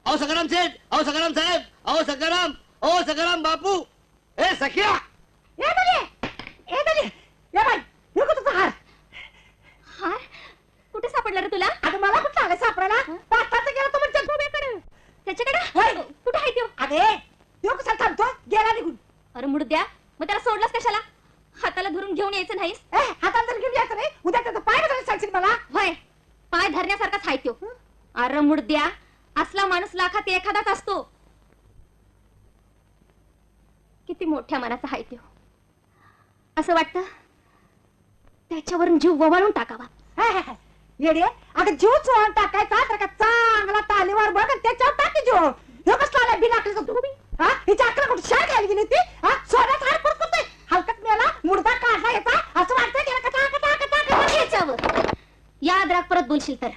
अहो सखाराम सेठ, अहो सखाराम साहेब, अहो सखाराम, अहो सखाराम बापू, ए सख्या, ए दले, ये बाई, हे का तुझा हार? हार कुठे सापडला रे तुला? अगं मला कुठं आलं सापडायला? पाटाचं गेला तो म्हणजे गोब्याकडे. त्याच्याकडे कुठे आहे तो? अरे तो कसा थांबतो? गेला निघून. अरे मुडद्या, मग त्याला सोडलास कशाला? हाताला धरून घेऊन यायचं नाहीस? हातात जर घेऊन यायचं नाही, उद्या त्याचा पाय बदलायला सांगशील मला. होय, पाय धरण्यासारखाच आहे तो. अरे मुडद्या, असला माणूस लाखात एखादाच असतो. किती मोठ्या मनाचा आहे तो. असं वाटतं त्याच्यावरून जीव ववाळून टाकावा. येडे, अगं जीव चोळून टाकायचा तर का चांगला तालीवर बघ आणि त्याच्यावर टाकी जीव. हे कसला आला बिनाकलीचा तुम्ही? हा, हिच्या अकरा कुठे शाळेत घ्यायला गेली ती? हा, सोन्याचा हार करतोय. हलकत मेला, मुडदा काढला याचा, असं वाटतंय गेला कटा कटा कटा कटा याच्यावर याद राख, परत बोलशील तर.